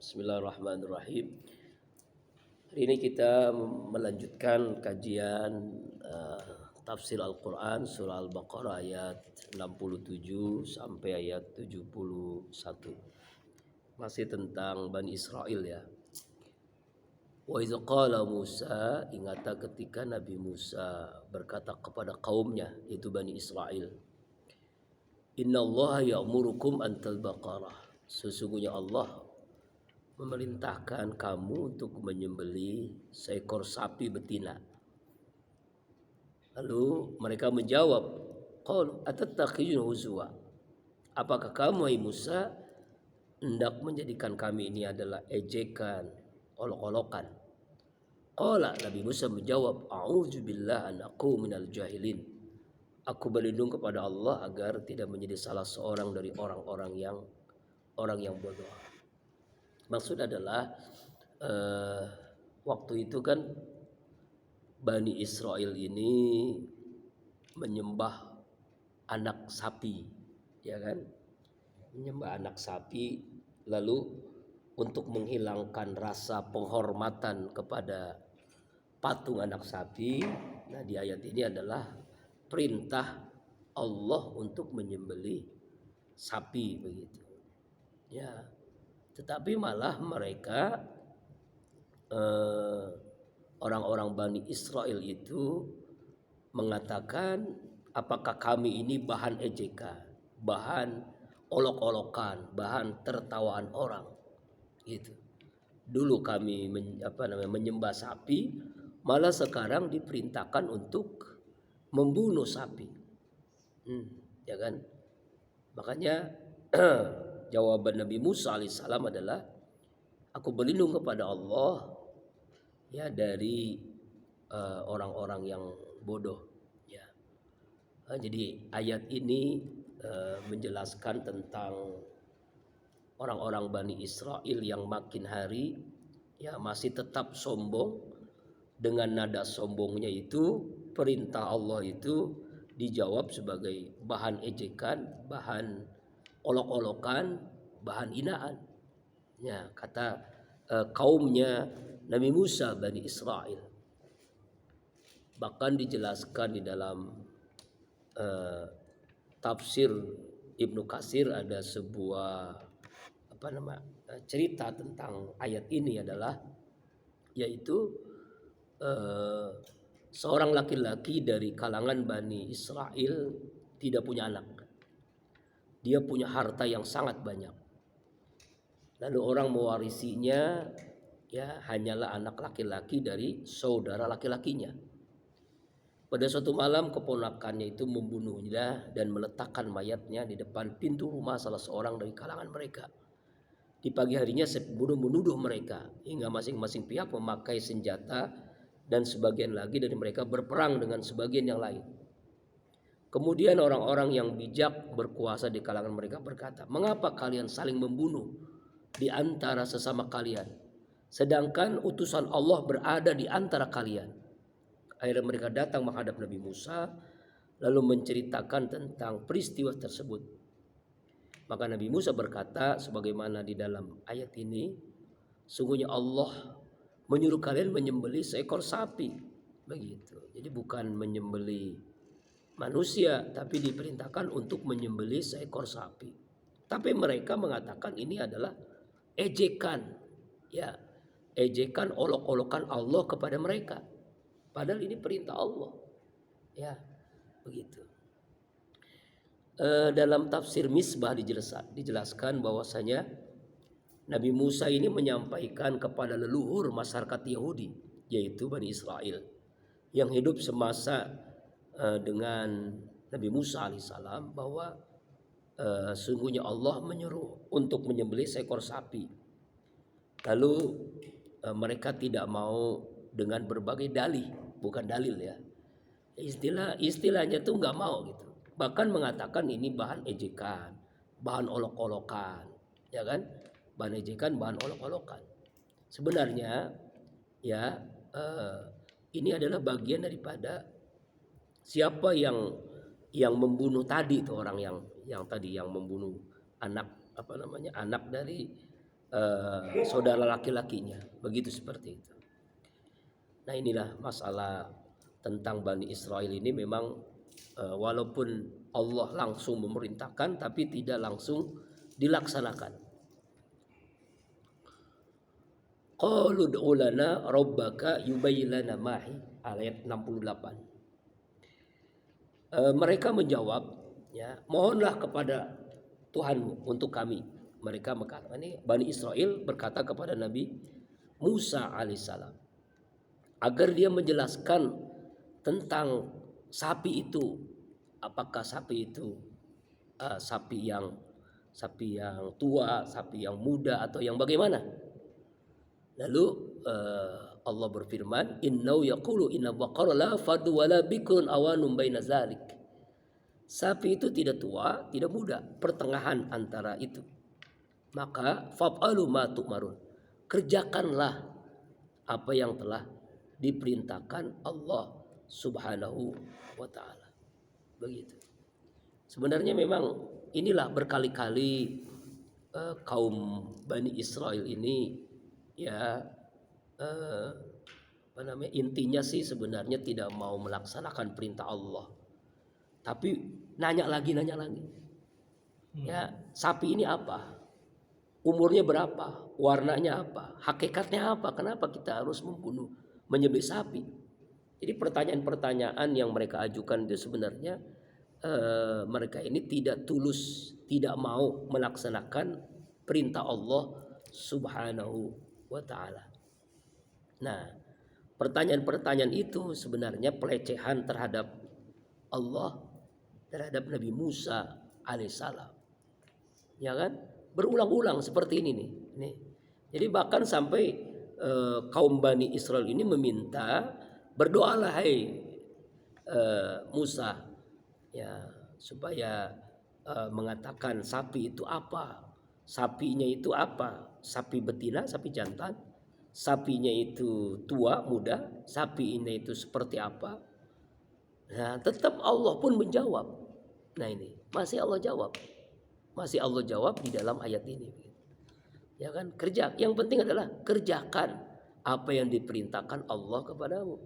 Bismillahirrahmanirrahim. Hari ini kita melanjutkan kajian tafsir Al-Quran surah Al-Baqarah ayat 67 sampai ayat 71. Masih tentang Bani Israel ya. Wa idza qala Musa, ingat ketika Nabi Musa berkata kepada kaumnya, yaitu Bani Israel, Innallaha ya'murukum antal baqarah. Sesungguhnya Allah memerintahkan kamu untuk menyembelih seekor sapi betina. Lalu mereka menjawab, qalu atattakhizuna huzwa. Apakah kamu hai Musa hendak menjadikan kami ini adalah ejekan, olok-olokan? Qala, Nabi Musa menjawab, a'udzubillah an aqu minal jahilin. Aku berlindung kepada Allah agar tidak menjadi salah seorang dari orang yang bodoh. Maksud adalah waktu itu kan Bani Israel ini menyembah anak sapi, ya kan? Menyembah anak sapi, lalu untuk menghilangkan rasa penghormatan kepada patung anak sapi. Nah, di ayat ini adalah perintah Allah untuk menyembelih sapi begitu. Ya. Tetapi malah mereka orang-orang Bani Israel itu mengatakan, apakah kami ini bahan ejekan, bahan olok-olokan, bahan tertawaan orang gitu. Dulu kami menyembah sapi, malah sekarang diperintahkan untuk membunuh sapi. Ya kan? Makanya jawaban Nabi Musa alaihissalam adalah, aku berlindung kepada Allah ya dari orang-orang yang bodoh. Ya. Jadi ayat ini menjelaskan tentang orang-orang Bani Israel yang makin hari ya masih tetap sombong. Dengan nada sombongnya itu, perintah Allah itu dijawab sebagai bahan ejekan, bahan olok-olokan, bahan hinaan. Ya, kata kaumnya Nabi Musa Bani Israel. Bahkan dijelaskan di dalam tafsir Ibnu Katsir ada sebuah cerita tentang ayat ini adalah, yaitu seorang laki-laki dari kalangan Bani Israel tidak punya anak. Dia punya harta yang sangat banyak. Lalu orang mewarisinya ya hanyalah anak laki-laki dari saudara laki-lakinya. Pada suatu malam keponakannya itu membunuhnya dan meletakkan mayatnya di depan pintu rumah salah seorang dari kalangan mereka. Di pagi harinya menuduh mereka hingga masing-masing pihak memakai senjata dan sebagian lagi dari mereka berperang dengan sebagian yang lain. Kemudian orang-orang yang bijak berkuasa di kalangan mereka berkata, mengapa kalian saling membunuh di antara sesama kalian, sedangkan utusan Allah berada di antara kalian? Akhirnya mereka datang menghadap Nabi Musa lalu menceritakan tentang peristiwa tersebut. Maka Nabi Musa berkata sebagaimana di dalam ayat ini, sungguhnya Allah menyuruh kalian menyembelih seekor sapi. Begitu. Jadi bukan menyembelih manusia, tapi diperintahkan untuk menyembelih seekor sapi. Tapi mereka mengatakan ini adalah ejekan. Ya, ejekan olok-olokan Allah kepada mereka. Padahal ini perintah Allah. Ya, begitu. Dalam tafsir Misbah dijelaskan bahwasanya Nabi Musa ini menyampaikan kepada leluhur masyarakat Yahudi, yaitu Bani Israel, yang hidup semasa dengan Nabi Musa alaihissalam, bahwa sungguhnya Allah menyuruh untuk menyembelih seekor sapi. Lalu mereka tidak mau dengan berbagai dalih, bukan dalil ya. Istilahnya tuh nggak mau gitu. Bahkan mengatakan ini bahan ejekan, bahan olok-olokan, ya kan? Bahan ejekan, bahan olok-olokan. Sebenarnya ya ini adalah bagian daripada siapa yang membunuh tadi itu, orang yang tadi yang membunuh anak anak dari saudara laki-lakinya, begitu seperti itu. Nah inilah masalah tentang Bani Israel ini memang walaupun Allah langsung memerintahkan tapi tidak langsung dilaksanakan. Qalu ud'u lana rabbaka yubayyin lana mahi, ayat 68. Mereka menjawab, ya, mohonlah kepada Tuhanmu untuk kami. Mereka ini Bani Israel berkata kepada Nabi Musa alaihissalam agar dia menjelaskan tentang sapi itu, apakah sapi itu sapi yang tua, sapi yang muda, atau yang bagaimana. Lalu Allah berfirman, innau yaqulu inna baqara la fadu wala bikrun awanum baina zalik. Sapi itu tidak tua, tidak muda, pertengahan antara itu. Maka fa'alu ma tu'marun, kerjakanlah apa yang telah diperintahkan Allah Subhanahu wa taala. Begitu. Sebenarnya memang inilah berkali-kali kaum Bani Israel ini, ya, intinya sih sebenarnya tidak mau melaksanakan perintah Allah. Tapi nanya lagi. Ya, sapi ini apa? Umurnya berapa? Warnanya apa? Hakikatnya apa? Kenapa kita harus menyembelih sapi? Jadi pertanyaan-pertanyaan yang mereka ajukan itu sebenarnya mereka ini tidak tulus, tidak mau melaksanakan perintah Allah Subhanahu wa taala. Nah, pertanyaan-pertanyaan itu sebenarnya pelecehan terhadap Allah, terhadap Nabi Musa alaihissalam. Ya kan? Berulang-ulang seperti ini nih. Jadi bahkan sampai kaum Bani Israel ini meminta, berdoalah hai Musa, ya, supaya mengatakan sapi itu apa, sapinya itu apa, sapi betina, sapi jantan, sapinya itu tua, muda, sapi ini itu seperti apa. Nah, tetap Allah pun menjawab. Nah ini masih Allah jawab di dalam ayat ini. Ya kan, kerja. Yang penting adalah kerjakan apa yang diperintahkan Allah kepadamu.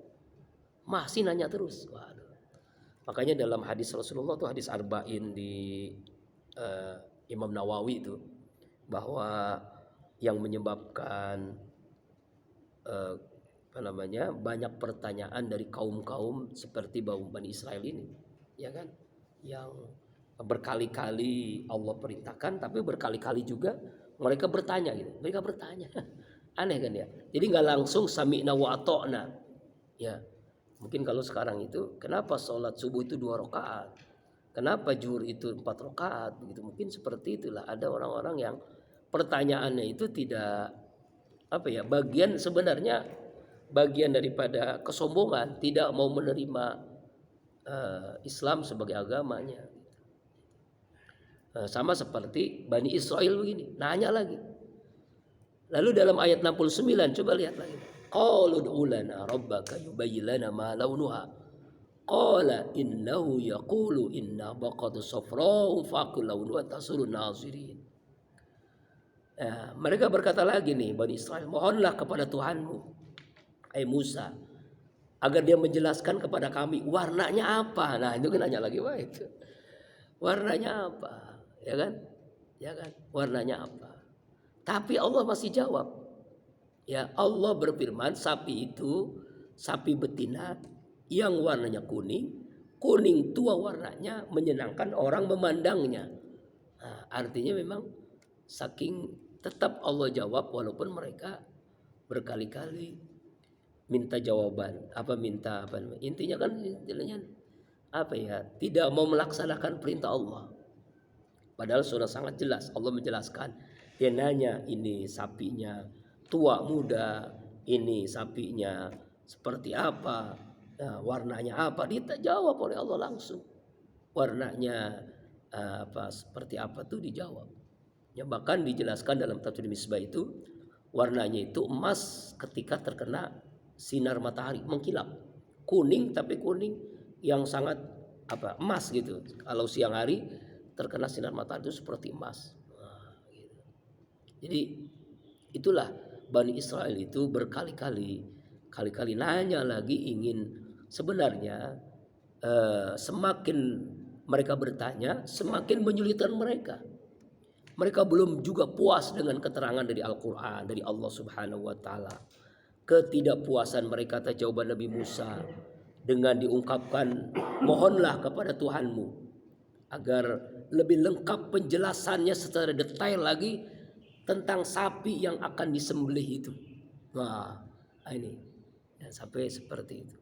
Masih nanya terus. Waduh. Makanya dalam hadis Rasulullah itu, hadis Arba'in di Imam Nawawi itu, bahwa yang menyebabkan banyak pertanyaan dari kaum-kaum seperti Bani Israel ini, ya kan, yang berkali-kali Allah perintahkan tapi berkali-kali juga mereka bertanya gitu. Mereka bertanya. Aneh kan ya. Jadi nggak langsung sami'na wa ata'na. Ya. Mungkin kalau sekarang itu, kenapa sholat subuh itu 2 rakaat? Kenapa zuhur itu 4 rakaat? Begitu. Mungkin seperti itulah. Ada orang-orang yang pertanyaannya itu tidak bagian daripada kesombongan, tidak mau menerima Islam sebagai agamanya. Sama seperti Bani Israel begini, nanya lagi. Lalu dalam ayat 69 coba lihat lagi. Qalu ud'u lana rabbaka yubayyin lana ma launuha. Qala innahu yaqulu inna baqatu safra'u faqul launuha tasurun nazirin. Mereka berkata lagi nih Bani Israel, mohonlah kepada Tuhanmu, hai Musa, agar dia menjelaskan kepada kami warnanya apa. Nah itu kan nanya lagi, wah itu warnanya apa? Ya kan, warnanya apa? Tapi Allah masih jawab. Ya, Allah berfirman, sapi itu sapi betina yang warnanya kuning tua warnanya, menyenangkan orang memandangnya. Nah, artinya memang saking tetap Allah jawab walaupun mereka berkali-kali minta jawaban, intinya kan tidak mau melaksanakan perintah Allah. Padahal sudah sangat jelas Allah menjelaskan. Dia nanya, ini sapinya tua muda, ini sapinya seperti apa, warnanya apa, dijawab oleh Allah langsung. Warnanya seperti apa tuh dijawab. Ya, bahkan dijelaskan dalam tafsir Misbah itu, warnanya itu emas ketika terkena sinar matahari, mengkilap. Kuning, tapi kuning yang sangat emas gitu. Kalau siang hari terkena sinar matahari itu seperti emas. Nah, gitu. Jadi Itulah Bani Israel itu kali-kali nanya lagi, ingin sebenarnya semakin mereka bertanya semakin menyulitkan mereka. Mereka belum juga puas dengan keterangan dari Al-Quran, dari Allah Subhanahu wa Ta'ala. Ketidakpuasan mereka atas jawaban Nabi Musa dengan diungkapkan, mohonlah kepada Tuhanmu agar lebih lengkap penjelasannya secara detail lagi tentang sapi yang akan disembelih itu. Wah, ini ya, sampai seperti itu.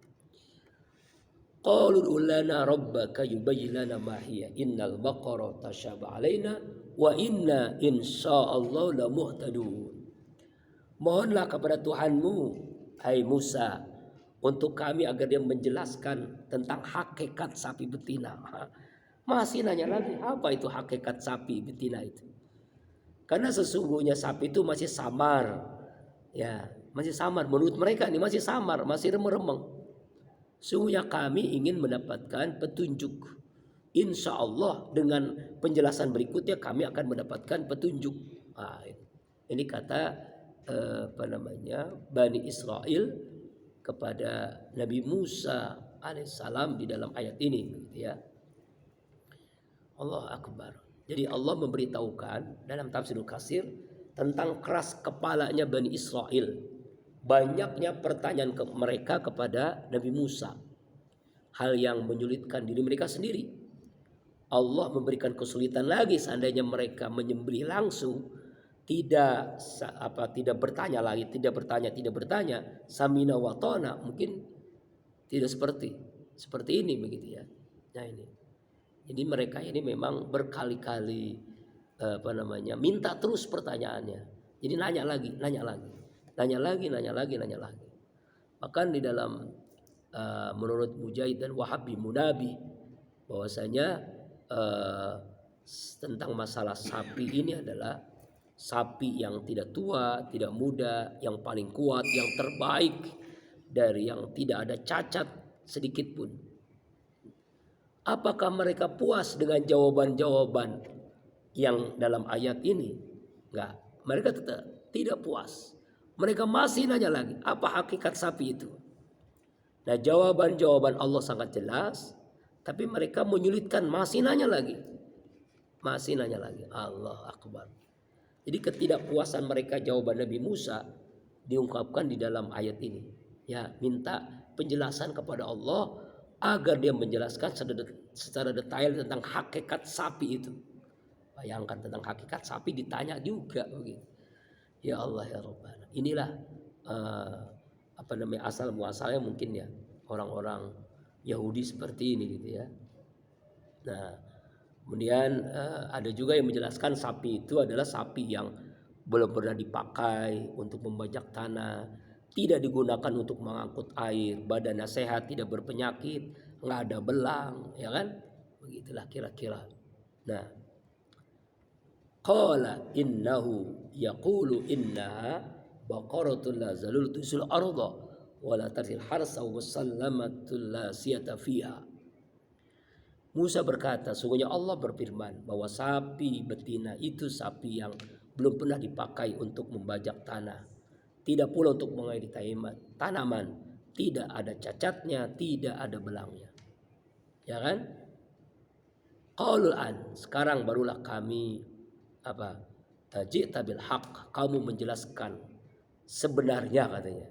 Qalu lana rabbaka yubayyin lana ma hiya innal baqara tasyaba alaina wa inna insyaallah la muhtadun. Mohonlah kepada Tuhanmu, hai Musa, untuk kami agar dia menjelaskan tentang hakikat sapi betina. Masih nanya lagi, apa itu hakikat sapi betina itu? Karena sesungguhnya sapi itu masih samar. Ya, masih samar menurut mereka ini, masih samar, masih remeng-remeng. Sungguhnya kami ingin mendapatkan petunjuk. Insya Allah dengan penjelasan berikutnya kami akan mendapatkan petunjuk. Nah, ini kata Bani Israel kepada Nabi Musa alaihissalam di dalam ayat ini, ya. Allah Akbar. Jadi Allah memberitahukan dalam tafsirul Katsir tentang keras kepalanya Bani Israel. Banyaknya pertanyaan mereka kepada Nabi Musa. Hal yang menyulitkan diri mereka sendiri. Allah memberikan kesulitan lagi seandainya mereka menyembelih langsung, tidak bertanya lagi, tidak bertanya, samina wa ta'na, mungkin tidak seperti ini begitu ya. Nah ini. Jadi mereka ini memang berkali-kali minta terus pertanyaannya. Jadi nanya lagi. Bahkan di dalam menurut Mujahid dan Wahabi Munabi bahwasanya tentang masalah sapi ini adalah sapi yang tidak tua, tidak muda, yang paling kuat, yang terbaik, dari yang tidak ada cacat sedikit pun. Apakah mereka puas dengan jawaban-jawaban yang dalam ayat ini? Enggak, mereka tetap tidak puas. Mereka masih nanya lagi, apa hakikat sapi itu? Nah, jawaban-jawaban Allah sangat jelas, tapi mereka menyulitkan, masih nanya lagi. Allah Akbar. Jadi ketidakpuasan mereka jawaban Nabi Musa diungkapkan di dalam ayat ini. Ya, minta penjelasan kepada Allah agar dia menjelaskan secara detail tentang hakikat sapi itu. Bayangkan, tentang hakikat sapi ditanya juga begitu. Ya Allah ya Rabbana. Inilah asal muasalnya mungkin ya orang-orang Yahudi seperti ini gitu ya. Nah, kemudian ada juga yang menjelaskan sapi itu adalah sapi yang belum pernah dipakai untuk membajak tanah, tidak digunakan untuk mengangkut air, badannya sehat, tidak berpenyakit, nggak ada belang, ya kan? Begitulah kira-kira. Nah, qala innahu yaqulu innaha baqaratul la zalul tusul arda wala tarsil harsa wa sallamatul la siyata fiha. Musa berkata, sungguhnya Allah berfirman bahwa sapi betina itu sapi yang belum pernah dipakai untuk membajak tanah, tidak pula untuk mengairi tanaman, tidak ada cacatnya, tidak ada belangnya. Ya kan? Qaulul an, sekarang barulah kami ji'ta bil haq, kamu menjelaskan sebenarnya katanya.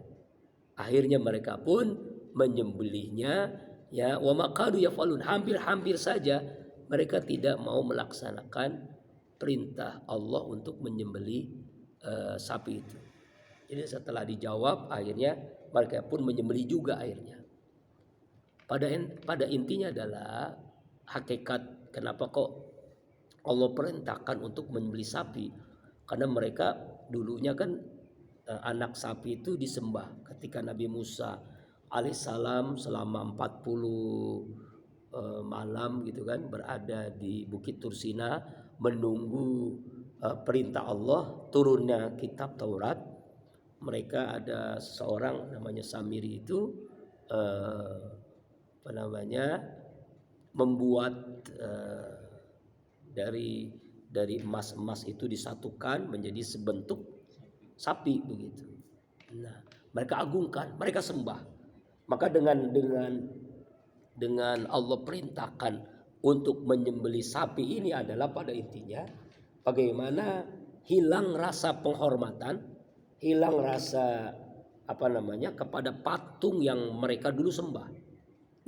Akhirnya mereka pun menyembelihnya, ya, wa maqadu yafalun, hampir saja mereka tidak mau melaksanakan perintah Allah untuk menyembelih sapi itu. Jadi setelah dijawab, akhirnya mereka pun menyembelih juga akhirnya. Pada intinya adalah hakikat kenapa kok Allah perintahkan untuk menyembelih sapi, karena mereka dulunya kan anak sapi itu disembah ketika Nabi Musa alaihissalam selama 40 malam gitu kan berada di Bukit Tursina menunggu perintah Allah turunnya kitab Taurat. Mereka ada seorang namanya Samiri itu membuat dari emas itu disatukan menjadi sebentuk sapi begitu. Nah, mereka agungkan, mereka sembah. Maka dengan Allah perintahkan untuk menyembelih sapi ini adalah pada intinya bagaimana hilang rasa penghormatan, hilang rasa kepada patung yang mereka dulu sembah,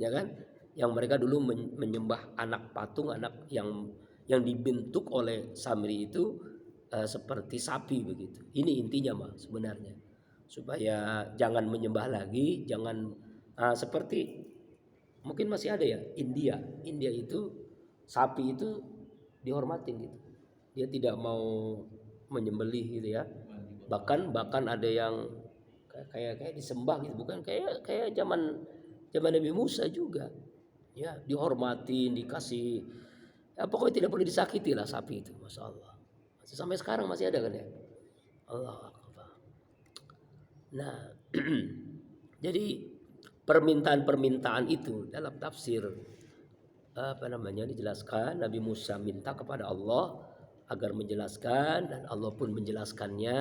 ya kan? Yang mereka dulu menyembah anak patung, anak yang dibentuk oleh Samiri itu seperti sapi begitu. Ini intinya sebenarnya, supaya jangan menyembah lagi, jangan seperti mungkin masih ada ya India itu sapi itu dihormatin gitu. Dia tidak mau menyembelih gitu ya. Bahkan ada yang kayak disembah gitu, bukan kayak zaman Nabi Musa juga. Ya, dihormatin, dikasih pokoknya tidak boleh disakiti lah sapi itu, Masya Allah. Sampai sekarang masih ada kan ya. Allah Akbar. Nah, jadi permintaan-permintaan itu dalam tafsir dijelaskan. Nabi Musa minta kepada Allah agar menjelaskan, dan Allah pun menjelaskannya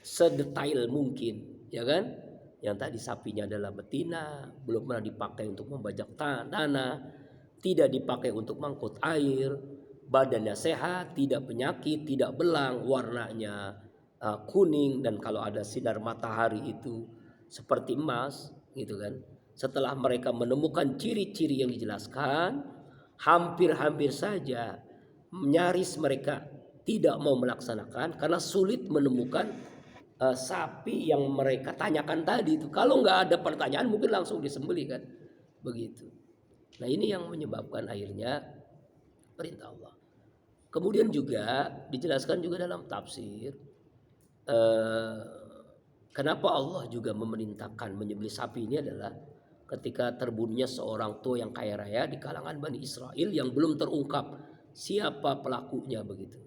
sedetail mungkin, ya kan? Yang tadi sapinya adalah betina, belum pernah dipakai untuk membajak tanah, tidak dipakai untuk mangkut air, badannya sehat, tidak penyakit, tidak belang, warnanya kuning, dan kalau ada sinar matahari itu seperti emas, gitu kan. Setelah mereka menemukan ciri-ciri yang dijelaskan, hampir saja nyaris mereka tidak mau melaksanakan karena sulit menemukan sapi yang mereka tanyakan tadi itu. Kalau nggak ada pertanyaan mungkin langsung disembelih kan, begitu. Nah, ini yang menyebabkan akhirnya perintah Allah. Kemudian juga dijelaskan juga dalam tafsir kenapa Allah juga memerintahkan menyembelih sapi ini adalah ketika terbunuhnya seorang tua yang kaya raya di kalangan Bani Israel yang belum terungkap siapa pelakunya begitu.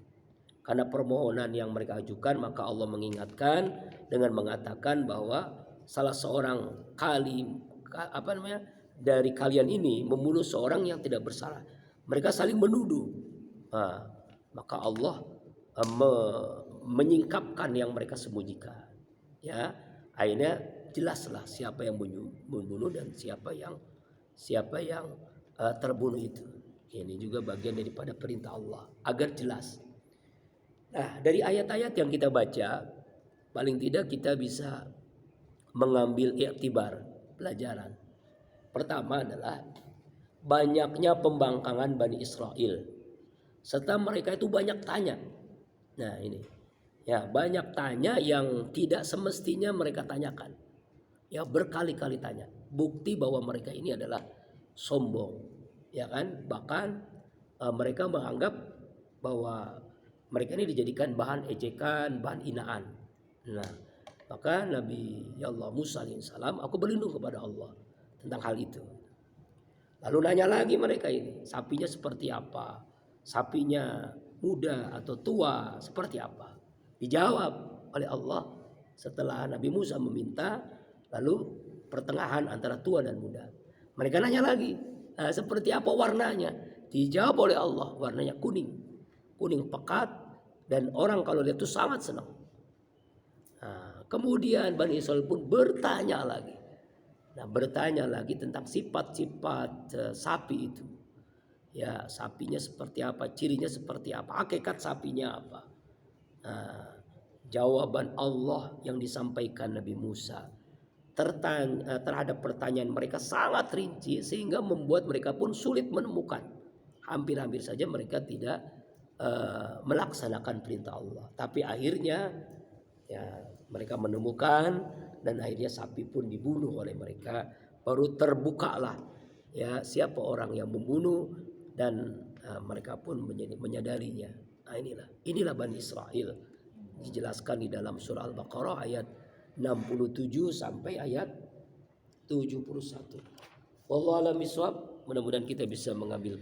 Karena permohonan yang mereka ajukan, maka Allah mengingatkan dengan mengatakan bahwa salah seorang dari kalian ini membunuh seorang yang tidak bersalah. Mereka saling menuduh. Nah, maka Allah menyingkapkan yang mereka sembunyikan. Ya, akhirnya jelaslah siapa yang membunuh dan siapa yang terbunuh itu. Ini juga bagian daripada perintah Allah agar jelas. Nah, dari ayat-ayat yang kita baca, paling tidak kita bisa mengambil iktibar, pelajaran. Pertama adalah banyaknya pembangkangan Bani Israel, serta mereka itu banyak tanya. Nah, ini ya, banyak tanya yang tidak semestinya mereka tanyakan. Ya, berkali-kali tanya. Bukti bahwa mereka ini adalah sombong, ya kan? Bahkan mereka menganggap bahwa mereka ini dijadikan bahan ejekan, bahan hinaan. Nah, maka Nabi Allah Musa alaihissalam, aku berlindung kepada Allah tentang hal itu. Lalu nanya lagi mereka ini, sapinya seperti apa? Sapinya muda atau tua seperti apa? Dijawab oleh Allah setelah Nabi Musa meminta, lalu pertengahan antara tua dan muda. Mereka nanya lagi, seperti apa warnanya? Dijawab oleh Allah, warnanya kuning pekat, dan orang kalau lihat itu sangat senang. Nah, kemudian Bani Israel pun bertanya lagi. Nah, bertanya lagi tentang sifat-sifat sapi itu. Ya, sapinya seperti apa, cirinya seperti apa, hakikat sapinya apa. Nah, jawaban Allah yang disampaikan Nabi Musa terhadap pertanyaan mereka sangat rinci sehingga membuat mereka pun sulit menemukan. Hampir-hampir saja mereka tidak melaksanakan perintah Allah. Tapi akhirnya ya mereka menemukan, dan akhirnya sapi pun dibunuh oleh mereka. Baru terbukalah ya siapa orang yang membunuh, dan mereka pun menyadarinya. Nah, inilah Bani Israel, dijelaskan di dalam surah Al-Baqarah ayat 67 sampai ayat 71. Wallahu a'lam bishawab. Mudah-mudahan kita bisa mengambil pelajaran.